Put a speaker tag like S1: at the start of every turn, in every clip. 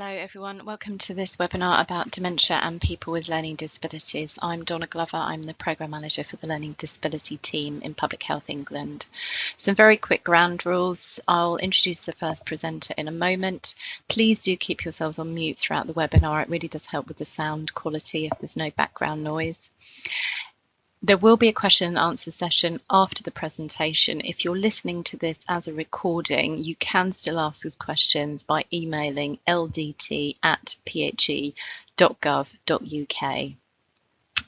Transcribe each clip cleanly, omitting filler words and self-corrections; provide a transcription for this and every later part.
S1: Hello everyone, welcome to this webinar about dementia and people with learning disabilities. I'm Donna Glover, I'm the Programme Manager for the Learning Disability team in Public Health England. Some very quick ground rules. I'll introduce the first presenter in a moment. Please do keep yourselves on mute throughout the webinar, it really does help with the sound quality if there's no background noise. There will be a question and answer session after the presentation. If you're listening to this as a recording, you can still ask us questions by emailing ldt@phe.gov.uk.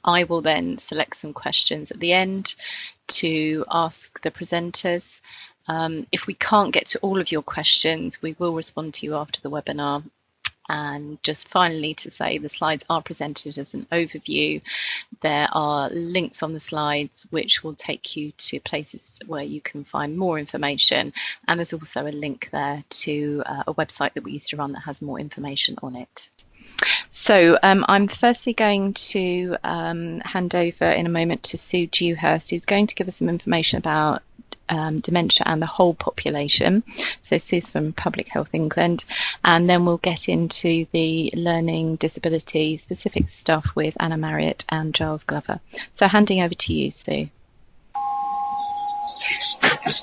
S1: I will then select some questions at the end to ask the presenters. If we can't get to all of your questions, we will respond to you after the webinar. And just finally to say, the slides are presented as an overview. There are links on the slides which will take you to places where you can find more information, and there's also a link there to a website that we used to run that has more information on it. So I'm firstly going to hand over in a moment to Sue Dewhurst, who's going to give us some information about dementia and the whole population. So Sue's from Public Health England, and then we'll get into the learning disability specific stuff with Anna Marriott and Giles Glover. So handing over to you, Sue.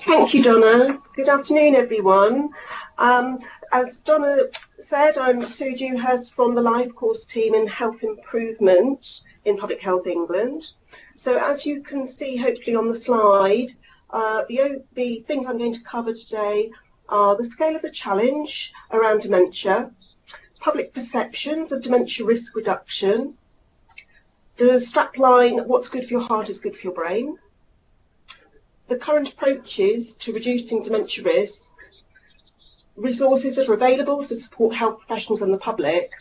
S2: Thank you, Donna. Good afternoon, everyone. As Donna said, I'm Sue Dewhurst from the Life Course team in Health Improvement in Public Health England. So as you can see, hopefully on the slide, the things I'm going to cover today are the scale of the challenge around dementia, public perceptions of dementia risk reduction, the strapline, what's good for your heart is good for your brain, the current approaches to reducing dementia risk, resources that are available to support health professionals and the public,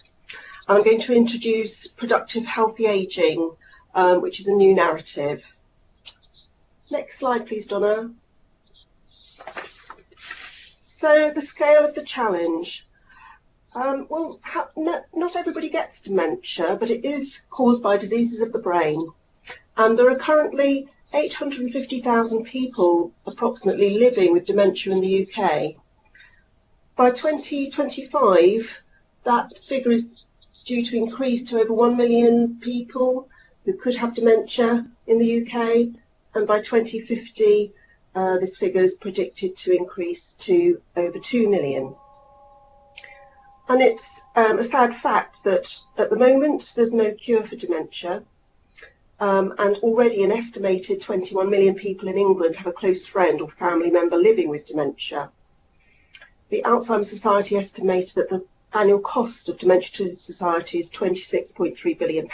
S2: and I'm going to introduce productive healthy ageing, which is a new narrative. Next slide, please, Donna. So the scale of the challenge. Not everybody gets dementia, but it is caused by diseases of the brain. And there are currently 850,000 people approximately living with dementia in the UK. By 2025, that figure is due to increase to over 1 million people who could have dementia in the UK. And by 2050, this figure is predicted to increase to over 2 million. And it's a sad fact that at the moment there's no cure for dementia, and already an estimated 21 million people in England have a close friend or family member living with dementia. The Alzheimer's Society estimated that the annual cost of dementia to society is £26.3 billion,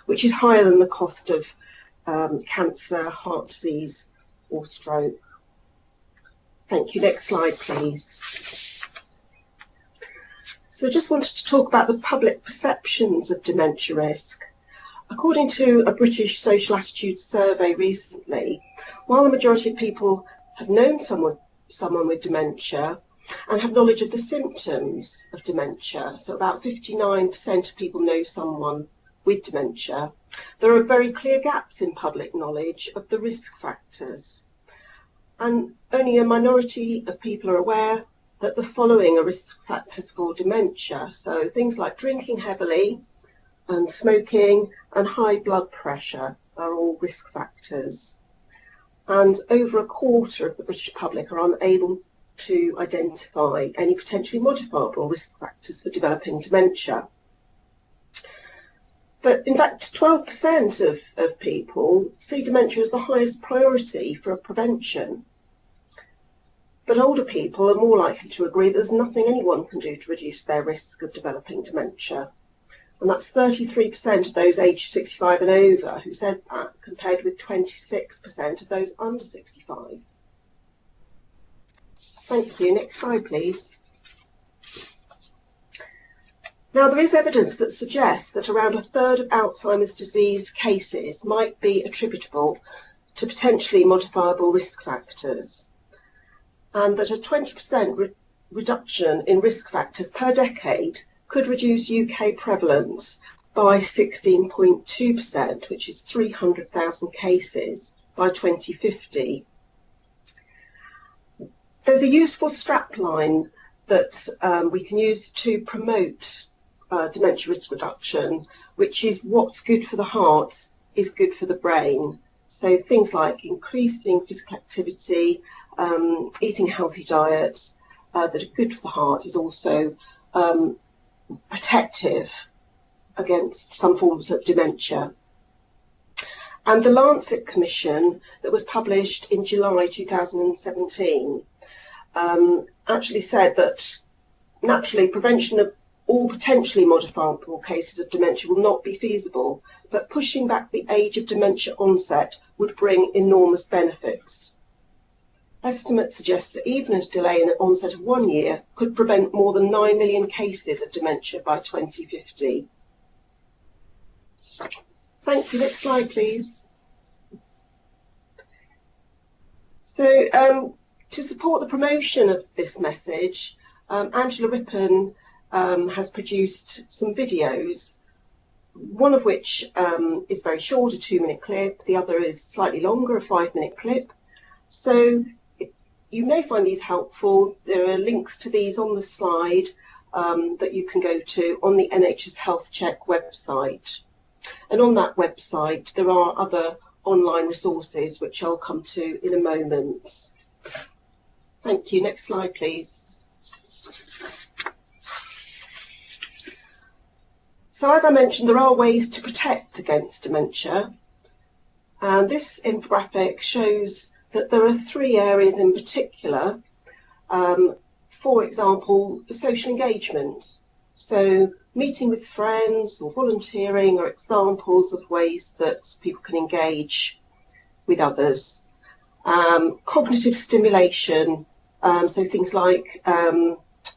S2: which is higher than the cost of cancer, heart disease or stroke. Thank you. Next slide, please. So I just wanted to talk about the public perceptions of dementia risk. According to a British social attitudes survey recently, while the majority of people have known someone with dementia and have knowledge of the symptoms of dementia, so about 59% of people know someone with dementia, there are very clear gaps in public knowledge of the risk factors. And only a minority of people are aware that the following are risk factors for dementia. So things like drinking heavily and smoking and high blood pressure are all risk factors. And over a quarter of the British public are unable to identify any potentially modifiable risk factors for developing dementia. But in fact, 12% of people see dementia as the highest priority for prevention. But older people are more likely to agree that there's nothing anyone can do to reduce their risk of developing dementia. And that's 33% of those aged 65 and over who said that, compared with 26% of those under 65. Thank you. Next slide, please. Now, there is evidence that suggests that around a third of Alzheimer's disease cases might be attributable to potentially modifiable risk factors, and that a 20% reduction in risk factors per decade could reduce UK prevalence by 16.2%, which is 300,000 cases by 2050. There's a useful strapline that we can use to promote dementia risk reduction, which is what's good for the heart is good for the brain. So things like increasing physical activity, eating a healthy diet that are good for the heart is also protective against some forms of dementia. And the Lancet Commission that was published in July 2017 actually said that naturally prevention of all potentially modifiable cases of dementia will not be feasible, but pushing back the age of dementia onset would bring enormous benefits. Estimates suggest that even a delay in the onset of 1 year could prevent more than 9 million cases of dementia by 2050. Thank you. Next slide, please. So, to support the promotion of this message, Angela Rippon has produced some videos, one of which is very short, a 2-minute clip. The other is slightly longer, a 5-minute clip. So you may find these helpful. There are links to these on the slide that you can go to on the NHS Health Check website. And on that website, there are other online resources, which I'll come to in a moment. Thank you. Next slide, please. So as I mentioned, there are ways to protect against dementia. And this infographic shows that there are 3 areas in particular. For example, social engagement. So meeting with friends or volunteering are examples of ways that people can engage with others. Cognitive stimulation, so things like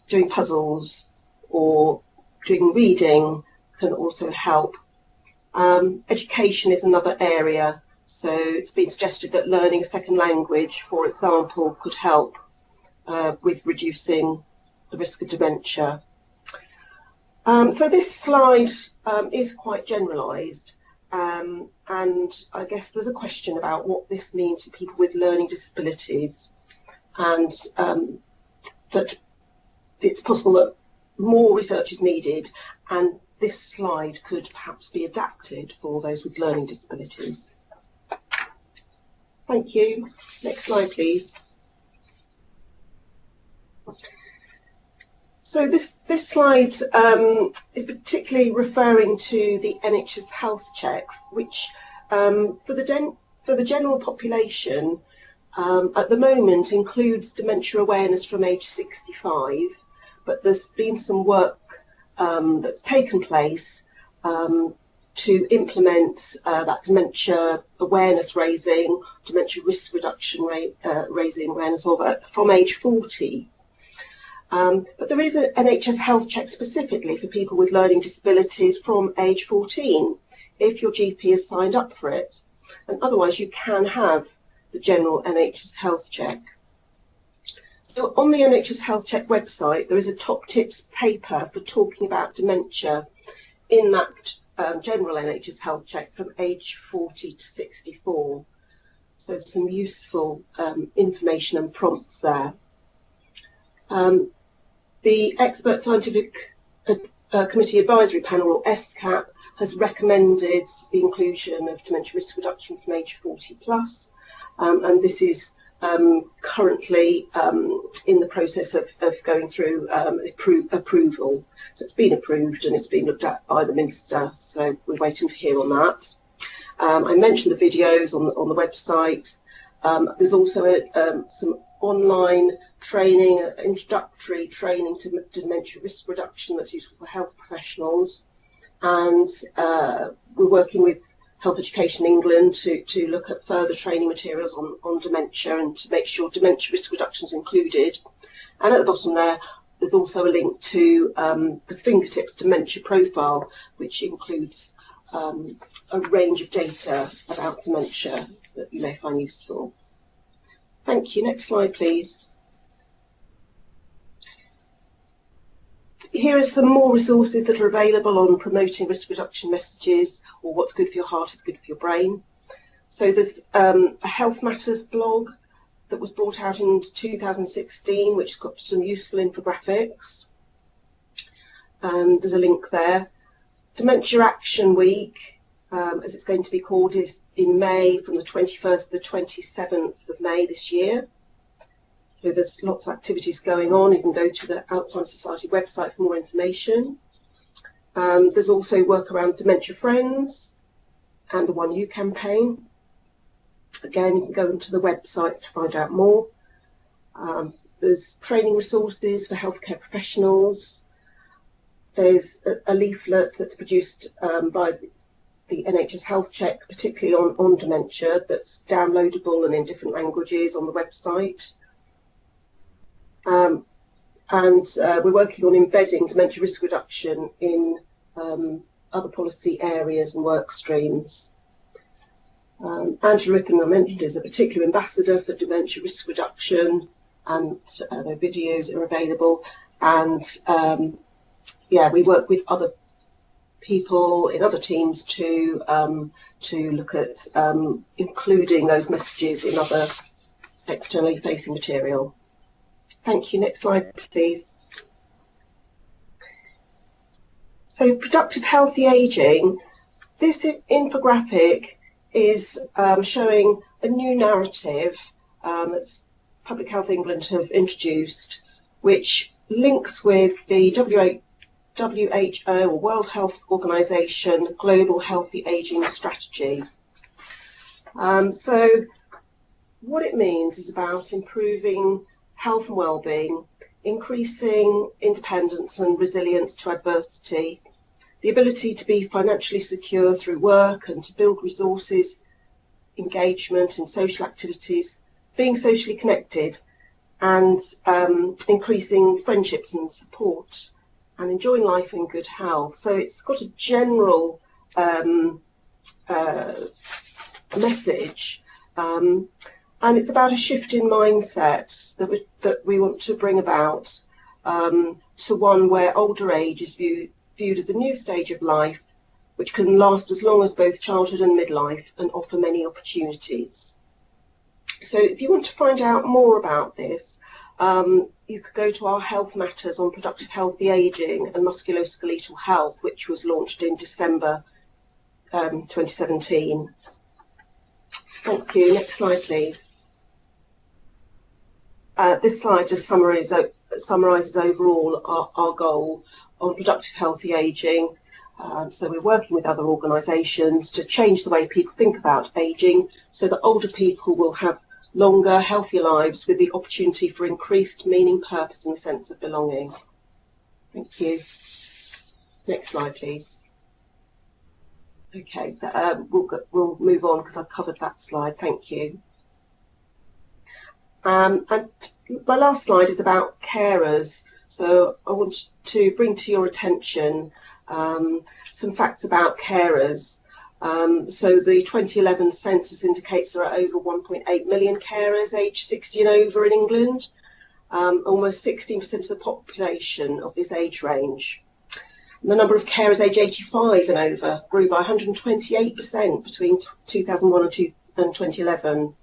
S2: doing puzzles or doing reading can also help. Education is another area. So it's been suggested that learning a second language, for example, could help with reducing the risk of dementia. So this slide is quite generalised, and I guess there's a question about what this means for people with learning disabilities, and that it's possible that more research is needed, and this slide could perhaps be adapted for those with learning disabilities. Thank you. Next slide, please. So this slide is particularly referring to the NHS Health Check, which for the general population at the moment includes dementia awareness from age 65, but there's been some work that's taken place to implement that dementia awareness raising, dementia risk reduction raising awareness from age 40. But there is an NHS Health Check specifically for people with learning disabilities from age 14, if your GP has signed up for it. And otherwise, you can have the general NHS Health Check. So on the NHS Health Check website, there is a top tips paper for talking about dementia in that general NHS Health Check from age 40 to 64. So there's some useful information and prompts there. The Expert Scientific Committee Advisory Panel, or SCAP, has recommended the inclusion of dementia risk reduction from age 40 plus, and this is currently in the process of going through approval. So it's been approved and it's been looked at by the Minister, so we're waiting to hear on that. I mentioned the videos on the website. There's also some online training, introductory training to dementia risk reduction that's useful for health professionals, and we're working with Health Education England to look at further training materials on dementia and to make sure dementia risk reduction is included. And at the bottom there's also a link to the Fingertips Dementia Profile, which includes a range of data about dementia that you may find useful. Thank you. Next slide, please. Here are some more resources that are available on promoting risk reduction messages, or what's good for your heart is good for your brain. So there's a Health Matters blog that was brought out in 2016, which has got some useful infographics. There's a link there. Dementia Action Week, as it's going to be called, is in May, from the 21st to the 27th of May this year. So there's lots of activities going on. You can go to the Alzheimer's Society website for more information. There's also work around Dementia Friends and the One You campaign. Again, you can go into the website to find out more. There's training resources for healthcare professionals. There's a leaflet that's produced by the NHS Health Check, particularly on dementia, that's downloadable and in different languages on the website. And we're working on embedding dementia risk reduction in other policy areas and work streams. Angela Rippon, I mentioned, is a particular ambassador for dementia risk reduction, and their videos are available. And yeah, we work with other people in other teams to look at including those messages in other externally facing material. Thank you. Next slide, please. So, productive healthy ageing. This infographic is showing a new narrative that Public Health England have introduced, which links with the WHO, or World Health Organization, Global Healthy Aging Strategy. So what it means is about improving health and well-being, increasing independence and resilience to adversity, the ability to be financially secure through work and to build resources, engagement in social activities, being socially connected, and increasing friendships and support, and enjoying life in good health. So it's got a general message, and it's about a shift in mindset that we want to bring about to one where older age is viewed as a new stage of life, which can last as long as both childhood and midlife and offer many opportunities. So if you want to find out more about this, you could go to our Health Matters on Productive Healthy Ageing and Musculoskeletal Health, which was launched in December 2017. Thank you. Next slide, please. This slide just summarises overall our goal on productive healthy ageing. So we're working with other organisations to change the way people think about ageing, so that older people will have longer, healthier lives with the opportunity for increased meaning, purpose and a sense of belonging. Thank you. Next slide, please. Okay, we'll move on because I've covered that slide. Thank you. And my last slide is about carers. So I want to bring to your attention some facts about carers. So the 2011 census indicates there are over 1.8 million carers aged 60 and over in England, almost 16% of the population of this age range. And the number of carers aged 85 and over grew by 128% between 2001 and 2011.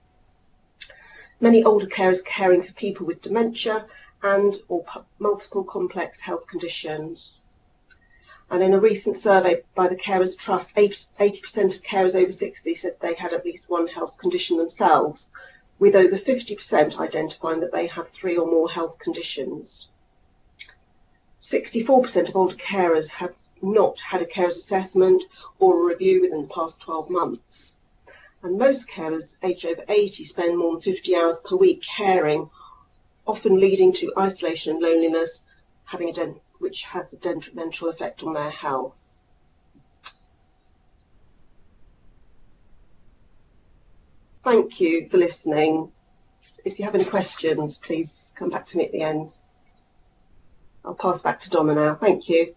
S2: Many older carers caring for people with dementia and or multiple complex health conditions. And in a recent survey by the Carers Trust, 80% of carers over 60 said they had at least one health condition themselves, with over 50% identifying that they have 3 or more health conditions. 64% of older carers have not had a carers assessment or a review within the past 12 months. And most carers aged over 80 spend more than 50 hours per week caring, often leading to isolation and loneliness, which has a detrimental effect on their health. Thank you for listening. If you have any questions, please come back to me at the end. I'll pass back to Donna now. Thank you.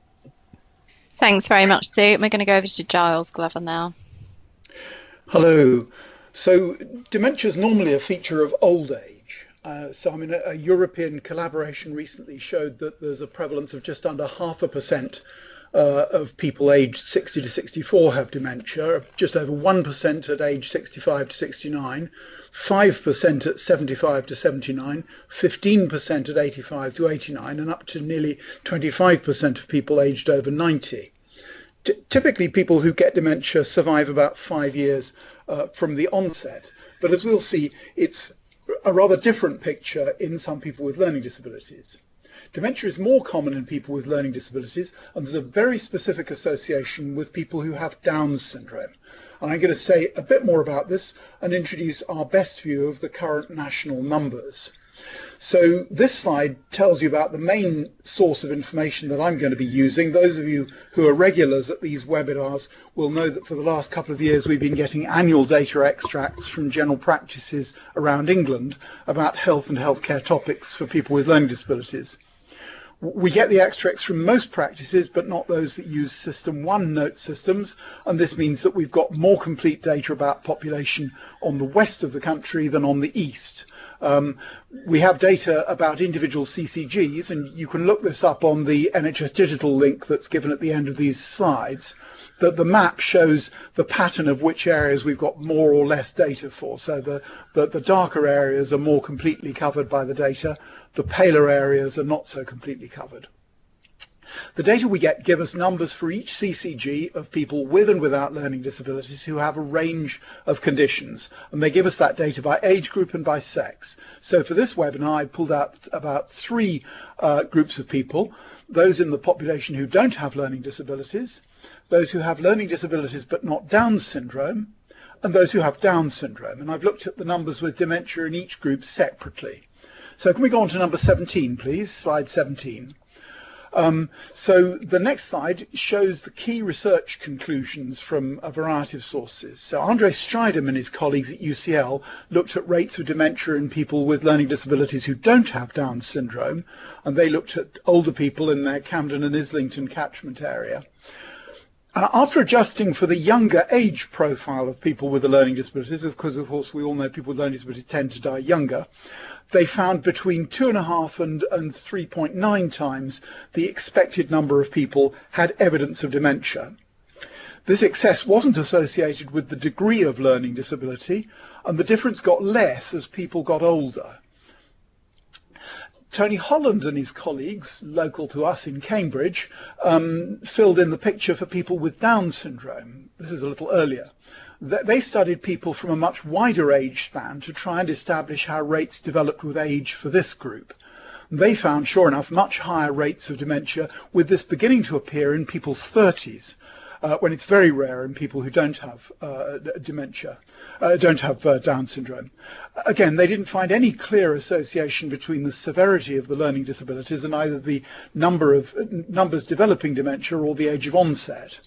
S1: Thanks very much, Sue. We're going to go over to Giles Glover now.
S3: Hello. So dementia is normally a feature of old age. So I mean, a European collaboration recently showed that there's a prevalence of just under 0.5% of people aged 60 to 64 have dementia, just over 1% at age 65 to 69, 5% at 75 to 79, 15% at 85 to 89, and up to nearly 25% of people aged over 90. Typically, people who get dementia survive about 5 years from the onset, but as we'll see, it's a rather different picture in some people with learning disabilities. Dementia is more common in people with learning disabilities, and there's a very specific association with people who have Down syndrome. And I'm going to say a bit more about this and introduce our best view of the current national numbers. So this slide tells you about the main source of information that I'm going to be using. Those of you who are regulars at these webinars will know that for the last couple of years we've been getting annual data extracts from general practices around England about health and healthcare topics for people with learning disabilities. We get the extracts from most practices, but not those that use System 1 note systems, and this means that we've got more complete data about population on the west of the country than on the east. We have data about individual CCGs, and you can look this up on the NHS Digital link that's given at the end of these slides. That the map shows the pattern of which areas we've got more or less data for. So the darker areas are more completely covered by the data. The paler areas are not so completely covered. The data we get give us numbers for each CCG of people with and without learning disabilities who have a range of conditions, and they give us that data by age group and by sex. So for this webinar I pulled out about 3 groups of people: those in the population who don't have learning disabilities, those who have learning disabilities but not Down syndrome, and those who have Down syndrome. And I've looked at the numbers with dementia in each group separately. So can we go on to number 17, please, slide 17. So the next slide shows the key research conclusions from a variety of sources. So Andre Strijdom and his colleagues at UCL looked at rates of dementia in people with learning disabilities who don't have Down syndrome, and they looked at older people in their Camden and Islington catchment area. After adjusting for the younger age profile of people with the learning disabilities, because of course we all know people with learning disabilities tend to die younger, they found between 2.5 and 3.9 times the expected number of people had evidence of dementia. This excess wasn't associated with the degree of learning disability, and the difference got less as people got older. Tony Holland and his colleagues, local to us in Cambridge, filled in the picture for people with Down syndrome. This is a little earlier. They studied people from a much wider age span to try and establish how rates developed with age for this group. They found, sure enough, much higher rates of dementia, with this beginning to appear in people's 30s, when it's very rare in people who don't have dementia, don't have Down syndrome. Again, they didn't find any clear association between the severity of the learning disabilities and either the numbers developing dementia or the age of onset.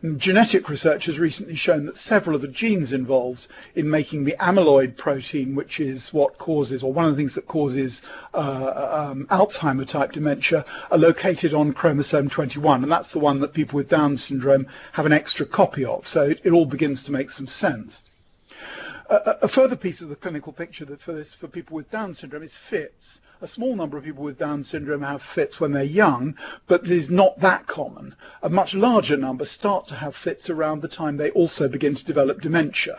S3: And genetic research has recently shown that several of the genes involved in making the amyloid protein, which is what causes, or one of the things that causes Alzheimer type dementia, are located on chromosome 21, and that's the one that people with Down syndrome have an extra copy of. So it all begins to make some sense. A further piece of the clinical picture for people with Down syndrome is fits. A small number of people with Down syndrome have fits when they're young, but it is not that common. A much larger number start to have fits around the time they also begin to develop dementia.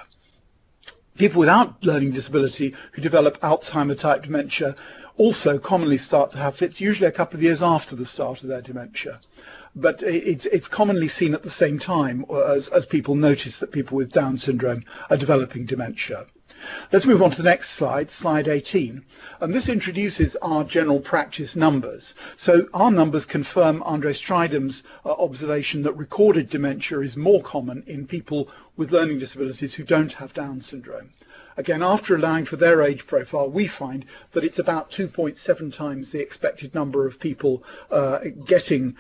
S3: People without learning disability who develop Alzheimer type dementia also commonly start to have fits, usually a couple of years after the start of their dementia. But it's commonly seen at the same time as people notice that people with Down syndrome are developing dementia. Let's move on to the next slide, slide 18. And this introduces our general practice numbers. So our numbers confirm Andre Strijdom's observation that recorded dementia is more common in people with learning disabilities who don't have Down syndrome. Again, after allowing for their age profile, we find that it's about 2.7 times the expected number of people getting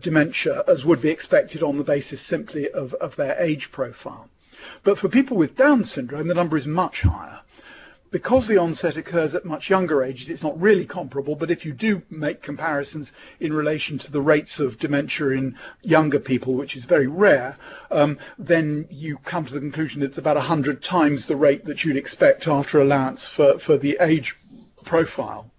S3: dementia as would be expected on the basis simply of their age profile. But for people with Down syndrome, the number is much higher. Because the onset occurs at much younger ages, it's not really comparable, but if you do make comparisons in relation to the rates of dementia in younger people, which is very rare, then you come to the conclusion that it's about 100 times the rate that you'd expect after allowance for the age profile.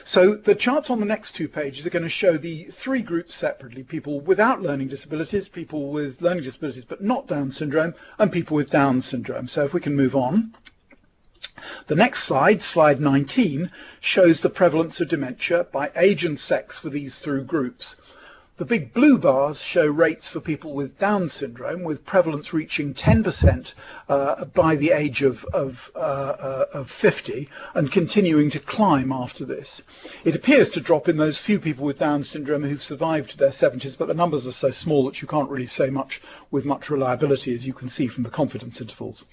S3: So the charts on the next 2 pages are going to show the 3 groups separately: people without learning disabilities, people with learning disabilities but not Down syndrome, and people with Down syndrome. So if we can move on. The next slide, slide 19, shows the prevalence of dementia by age and sex for these 3 groups. The big blue bars show rates for people with Down syndrome, with prevalence reaching 10% by the age of 50 and continuing to climb after this. It appears to drop in those few people with Down syndrome who've survived to their 70s, but the numbers are so small that you can't really say much with much reliability, as you can see from the confidence intervals.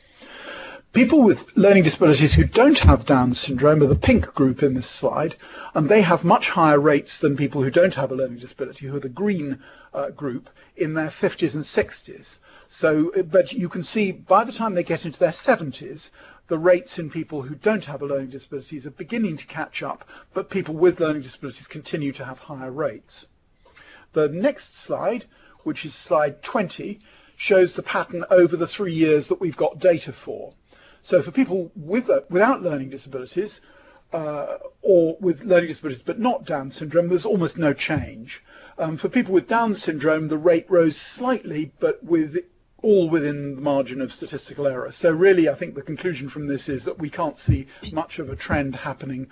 S3: People with learning disabilities who don't have Down syndrome are the pink group in this slide, and they have much higher rates than people who don't have a learning disability, who are the green group, in their 50s and 60s. So, but you can see by the time they get into their 70s, the rates in people who don't have a learning disability are beginning to catch up, but people with learning disabilities continue to have higher rates. The next slide, which is slide 20, shows the pattern over the 3 years that we've got data for. So for people without learning disabilities, or with learning disabilities but not Down syndrome, there's almost no change. For people with Down syndrome, the rate rose slightly, but all within the margin of statistical error. So really, I think the conclusion from this is that we can't see much of a trend happening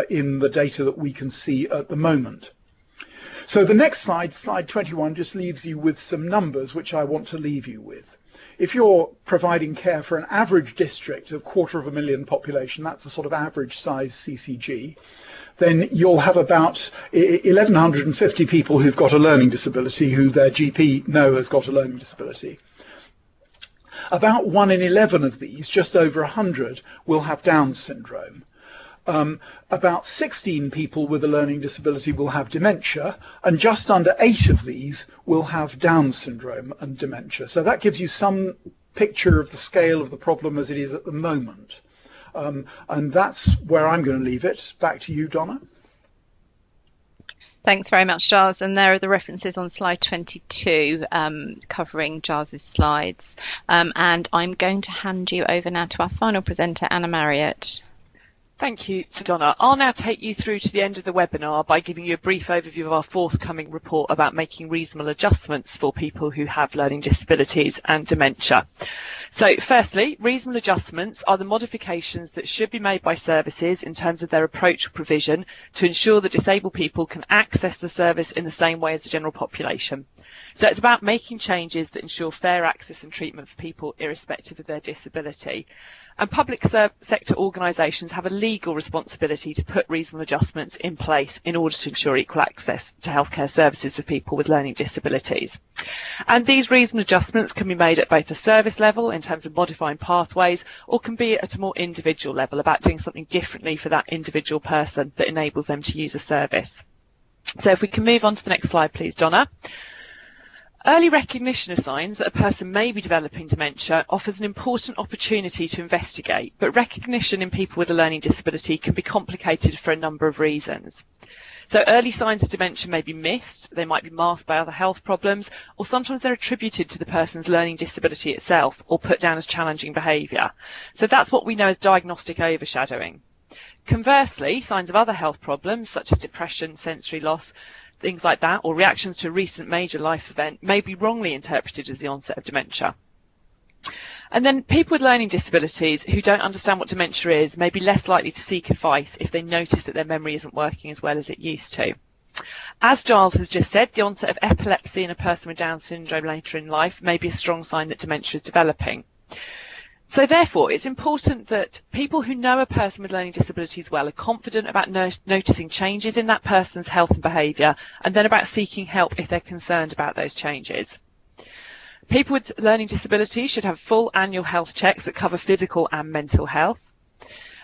S3: in the data that we can see at the moment. So the next slide, slide 21, just leaves you with some numbers which I want to leave you with. If you're providing care for an average district of 250,000 population, that's a sort of average size CCG, then you'll have about 1,150 people who've got a learning disability, who their GP know has got a learning disability. About 1 in 11 of these, just over 100, will have Down syndrome. About 16 people with a learning disability will have dementia, and just under 8 of these will have Down syndrome and dementia. So that gives you some picture of the scale of the problem as it is at the moment. And that's where I'm going to leave it. Back to you, Donna.
S1: Thanks very much, Giles. And there are the references on slide 22 covering Giles's slides. And I'm going to hand you over now to our final presenter, Anna Marriott.
S4: Thank you, Donna. I'll now take you through to the end of the webinar by giving you a brief overview of our forthcoming report about making reasonable adjustments for people who have learning disabilities and dementia. So firstly, reasonable adjustments are the modifications that should be made by services in terms of their approach or provision to ensure that disabled people can access the service in the same way as the general population. So it's about making changes that ensure fair access and treatment for people irrespective of their disability. And public sector organisations have a legal responsibility to put reasonable adjustments in place in order to ensure equal access to healthcare services for people with learning disabilities. And these reasonable adjustments can be made at both a service level in terms of modifying pathways, or can be at a more individual level about doing something differently for that individual person that enables them to use a service. So if we can move on to the next slide, please, Donna. Early recognition of signs that a person may be developing dementia offers an important opportunity to investigate, but recognition in people with a learning disability can be complicated for a number of reasons. So early signs of dementia may be missed, they might be masked by other health problems, or sometimes they're attributed to the person's learning disability itself or put down as challenging behaviour. So that's what we know as diagnostic overshadowing. Conversely, signs of other health problems such as depression, sensory loss, things like that, or reactions to a recent major life event may be wrongly interpreted as the onset of dementia. And then people with learning disabilities who don't understand what dementia is may be less likely to seek advice if they notice that their memory isn't working as well as it used to. As Giles has just said, the onset of epilepsy in a person with Down syndrome later in life may be a strong sign that dementia is developing. So therefore, it's important that people who know a person with learning disabilities well are confident about noticing changes in that person's health and behaviour, and then about seeking help if they're concerned about those changes. People with learning disabilities should have full annual health checks that cover physical and mental health.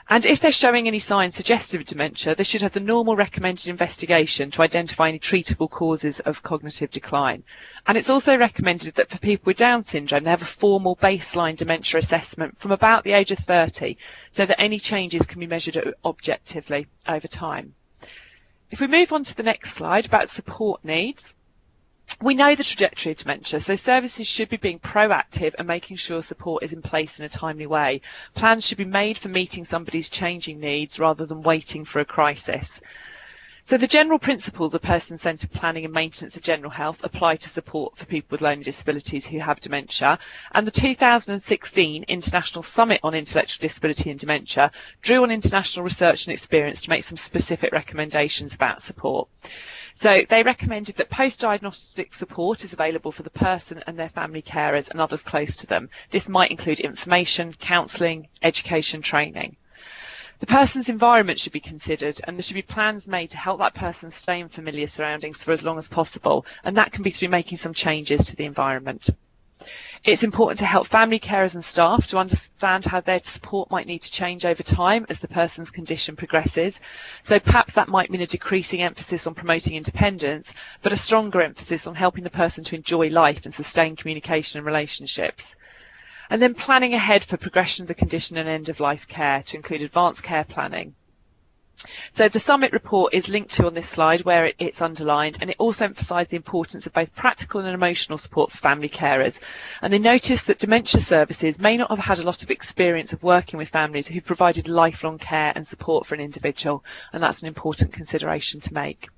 S4: And if they're showing any signs suggestive of dementia, they should have the normal recommended investigation to identify any treatable causes of cognitive decline. And it's also recommended that for people with Down syndrome, they have a formal baseline dementia assessment from about the age of 30, so that any changes can be measured objectively over time. If we move on to the next slide about support needs, we know the trajectory of dementia, so services should be being proactive and making sure support is in place in a timely way. Plans should be made for meeting somebody's changing needs rather than waiting for a crisis. So the general principles of person-centred planning and maintenance of general health apply to support for people with learning disabilities who have dementia, and the 2016 International Summit on Intellectual Disability and Dementia drew on international research and experience to make some specific recommendations about support. So they recommended that post-diagnostic support is available for the person and their family carers and others close to them. This might include information, counselling, education, training. The person's environment should be considered, and there should be plans made to help that person stay in familiar surroundings for as long as possible, and that can be through making some changes to the environment. It's important to help family carers and staff to understand how their support might need to change over time as the person's condition progresses. So perhaps that might mean a decreasing emphasis on promoting independence, but a stronger emphasis on helping the person to enjoy life and sustain communication and relationships. And then planning ahead for progression of the condition and end-of-life care to include advanced care planning. So the Summit report is linked to on this slide where it's underlined, and it also emphasised the importance of both practical and emotional support for family carers. And they noticed that dementia services may not have had a lot of experience of working with families who've provided lifelong care and support for an individual, and that's an important consideration to make.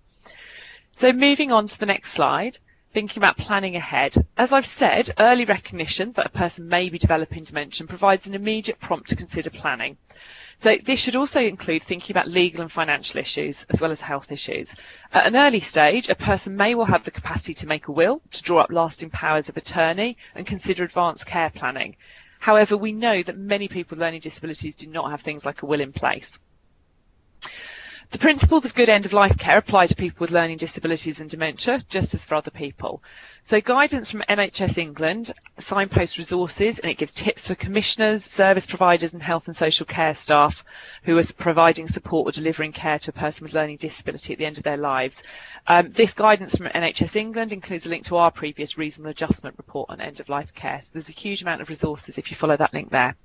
S4: So moving on to the next slide. Thinking about planning ahead. As I've said, early recognition that a person may be developing dementia provides an immediate prompt to consider planning. So this should also include thinking about legal and financial issues as well as health issues. At an early stage, a person may well have the capacity to make a will, to draw up lasting powers of attorney and consider advanced care planning. However, we know that many people with learning disabilities do not have things like a will in place. The principles of good end-of-life care apply to people with learning disabilities and dementia, just as for other people. So guidance from NHS England signposts resources, and it gives tips for commissioners, service providers and health and social care staff who are providing support or delivering care to a person with learning disability at the end of their lives. This guidance from NHS England includes a link to our previous reasonable adjustment report on end-of-life care. So there's a huge amount of resources if you follow that link there.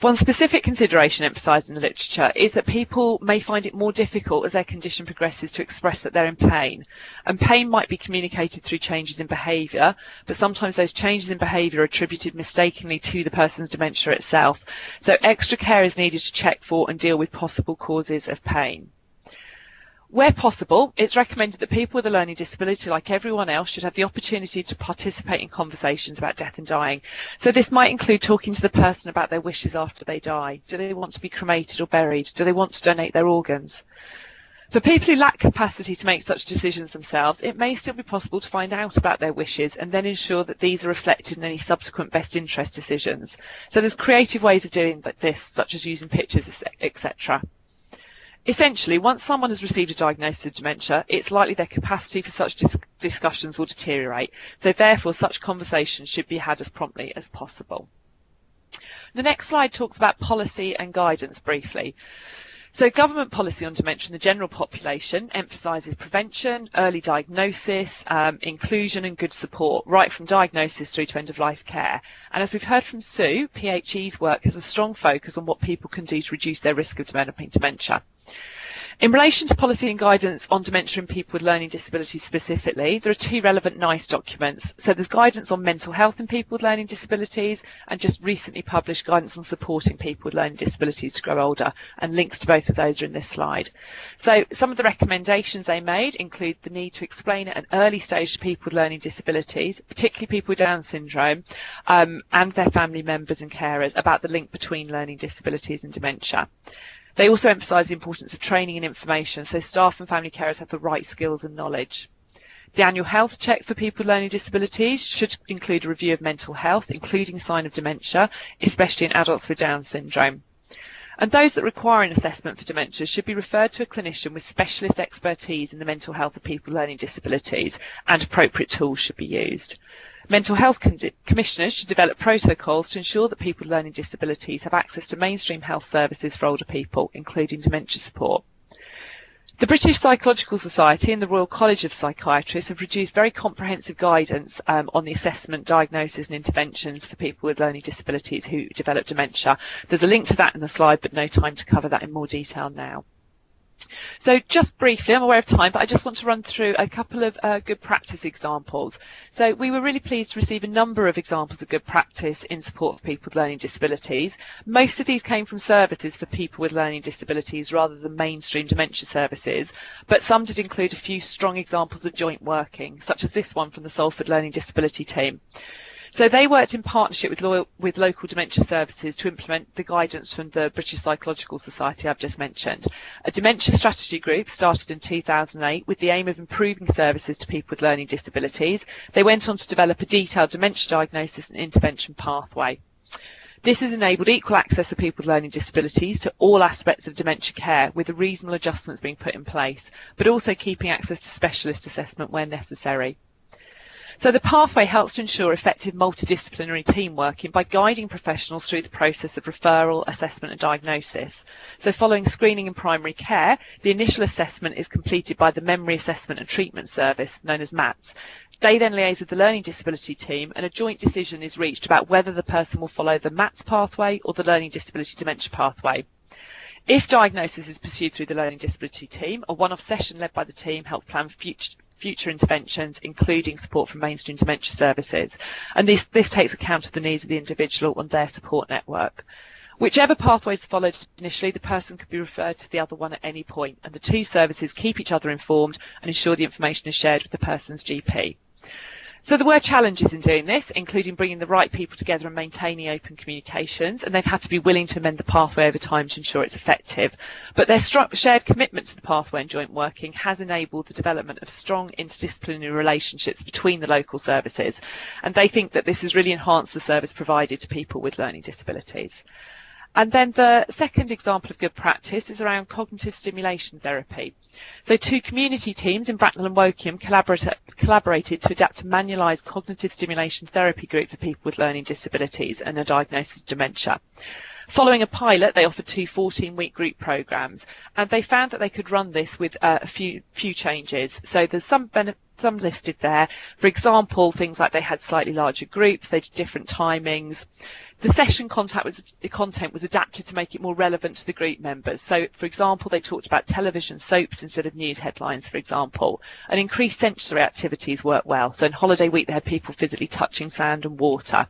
S4: One specific consideration emphasised in the literature is that people may find it more difficult as their condition progresses to express that they're in pain. And pain might be communicated through changes in behaviour, but sometimes those changes in behaviour are attributed mistakenly to the person's dementia itself. So extra care is needed to check for and deal with possible causes of pain. Where possible, it's recommended that people with a learning disability, like everyone else, should have the opportunity to participate in conversations about death and dying. So this might include talking to the person about their wishes after they die. Do they want to be cremated or buried? Do they want to donate their organs? For people who lack capacity to make such decisions themselves, it may still be possible to find out about their wishes and then ensure that these are reflected in any subsequent best interest decisions. So there's creative ways of doing this, such as using pictures, etc. Essentially, once someone has received a diagnosis of dementia, it's likely their capacity for such discussions will deteriorate. So therefore, such conversations should be had as promptly as possible. The next slide talks about policy and guidance briefly. So government policy on dementia in the general population emphasises prevention, early diagnosis, inclusion and good support, right from diagnosis through to end-of-life care. And as we've heard from Sue, PHE's work has a strong focus on what people can do to reduce their risk of developing dementia. In relation to policy and guidance on dementia in people with learning disabilities specifically, there are two relevant NICE documents. So there's guidance on mental health in people with learning disabilities and just recently published guidance on supporting people with learning disabilities to grow older, and links to both of those are in this slide. So some of the recommendations they made include the need to explain at an early stage to people with learning disabilities, particularly people with Down syndrome, and their family members and carers about the link between learning disabilities and dementia. They also emphasise the importance of training and information, so staff and family carers have the right skills and knowledge. The annual health check for people with learning disabilities should include a review of mental health, including sign of dementia, especially in adults with Down syndrome. And those that require an assessment for dementia should be referred to a clinician with specialist expertise in the mental health of people with learning disabilities, and appropriate tools should be used. Mental health commissioners should develop protocols to ensure that people with learning disabilities have access to mainstream health services for older people, including dementia support. The British Psychological Society and the Royal College of Psychiatrists have produced very comprehensive guidance on the assessment, diagnosis and interventions for people with learning disabilities who develop dementia. There's a link to that in the slide, but no time to cover that in more detail now. So just briefly, I'm aware of time, but I just want to run through a couple of good practice examples. So we were really pleased to receive a number of examples of good practice in support of people with learning disabilities. Most of these came from services for people with learning disabilities rather than mainstream dementia services, but some did include a few strong examples of joint working, such as this one from the Salford Learning Disability team. So they worked in partnership with local dementia services to implement the guidance from the British Psychological Society I've just mentioned. A dementia strategy group started in 2008 with the aim of improving services to people with learning disabilities. They went on to develop a detailed dementia diagnosis and intervention pathway. This has enabled equal access for people with learning disabilities to all aspects of dementia care, with the reasonable adjustments being put in place, but also keeping access to specialist assessment where necessary. So the pathway helps to ensure effective multidisciplinary team working by guiding professionals through the process of referral, assessment and diagnosis. So following screening in primary care, the initial assessment is completed by the Memory Assessment and Treatment Service, known as MATS. They then liaise with the learning disability team, and a joint decision is reached about whether the person will follow the MATS pathway or the learning disability dementia pathway. If diagnosis is pursued through the learning disability team, a one-off session led by the team helps plan future interventions, including support from mainstream dementia services. And this takes account of the needs of the individual and their support network. Whichever pathway is followed initially, the person could be referred to the other one at any point, and the two services keep each other informed and ensure the information is shared with the person's GP. So there were challenges in doing this, including bringing the right people together and maintaining open communications, and they've had to be willing to amend the pathway over time to ensure it's effective. But their shared commitment to the pathway and joint working has enabled the development of strong interdisciplinary relationships between the local services, and they think that this has really enhanced the service provided to people with learning disabilities. And then the second example of good practice is around cognitive stimulation therapy. So two community teams in Bracknell and Woking collaborated to adapt a manualised cognitive stimulation therapy group for people with learning disabilities and a diagnosis of dementia. Following a pilot, they offered two 14-week group programmes, and they found that they could run this with a few changes. So there's some listed there. For example, things like they had slightly larger groups, they did different timings. The session content was adapted to make it more relevant to the group members. So, for example, they talked about television soaps instead of news headlines, for example. And increased sensory activities worked well. So in holiday week, they had people physically touching sand and water.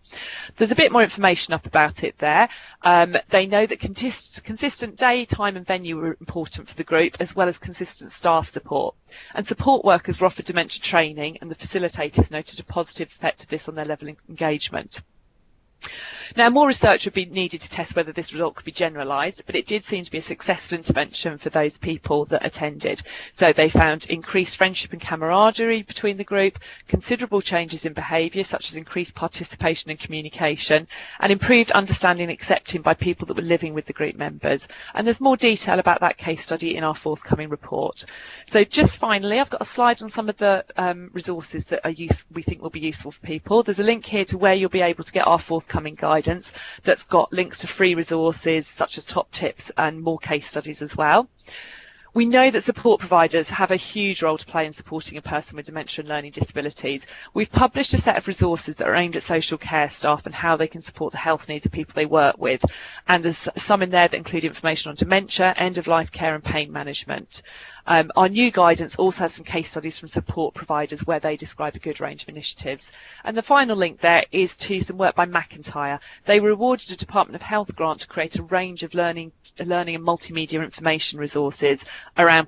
S4: There's a bit more information up about it there. They know that consistent day, time and venue were important for the group, as well as consistent staff support. And support workers were offered dementia training, and the facilitators noted a positive effect of this on their level of engagement. Now, more research would be needed to test whether this result could be generalised, but it did seem to be a successful intervention for those people that attended. So they found increased friendship and camaraderie between the group, considerable changes in behaviour, such as increased participation and communication, and improved understanding and accepting by people that were living with the group members. And there's more detail about that case study in our forthcoming report. So just finally, I've got a slide on some of the resources that we think will be useful for people. There's a link here to where you'll be able to get our forthcoming guidance that's got links to free resources such as top tips and more case studies as well. We know that support providers have a huge role to play in supporting a person with dementia and learning disabilities. We've published a set of resources that are aimed at social care staff and how they can support the health needs of people they work with. And there's some in there that include information on dementia, end-of-life care and pain management. Our new guidance also has some case studies from support providers where they describe a good range of initiatives. And the final link there is to some work by McIntyre. They were awarded a Department of Health grant to create a range of learning and multimedia information resources around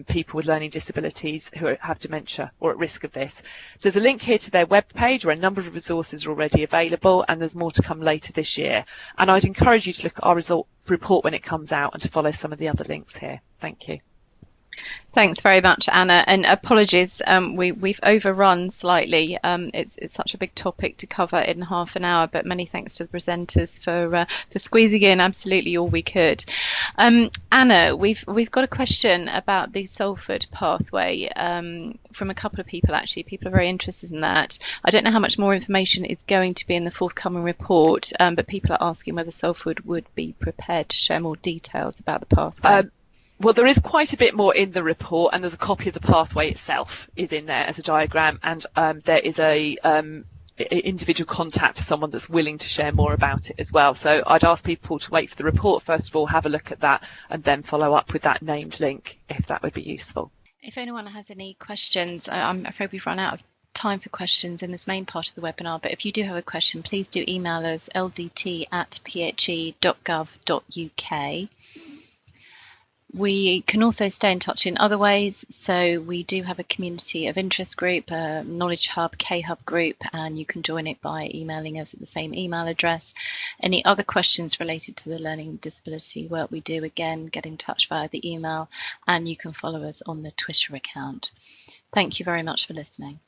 S4: people with learning disabilities who have dementia or at risk of this. There's a link here to their webpage where a number of resources are already available, and there's more to come later this year. And I'd encourage you to look at our report when it comes out and to follow some of the other links here. Thank you.
S1: Thanks very much, Anna, and apologies, we've overrun slightly. It's such a big topic to cover in half an hour, but many thanks to the presenters for squeezing in absolutely all we could. Anna, we've got a question about the Salford pathway from a couple of people. Actually, people are very interested in that. I don't know how much more information is going to be in the forthcoming report, but people are asking whether Salford would be prepared to share more details about the pathway.
S4: Well, there is quite a bit more in the report, and there's a copy of the pathway itself is in there as a diagram, and there is a individual contact for someone that's willing to share more about it as well. So I'd ask people to wait for the report first of all, have a look at that, and then follow up with that named link if that would be useful.
S1: If anyone has any questions, I'm afraid we've run out of time for questions in this main part of the webinar, but if you do have a question, please do email us ldt@phe.gov.uk. We can also stay in touch in other ways. So we do have a community of interest group, a Knowledge Hub, K-Hub group, and you can join it by emailing us at the same email address. Any other questions related to the learning disability work we do, again, get in touch via the email, and you can follow us on the Twitter account. Thank you very much for listening.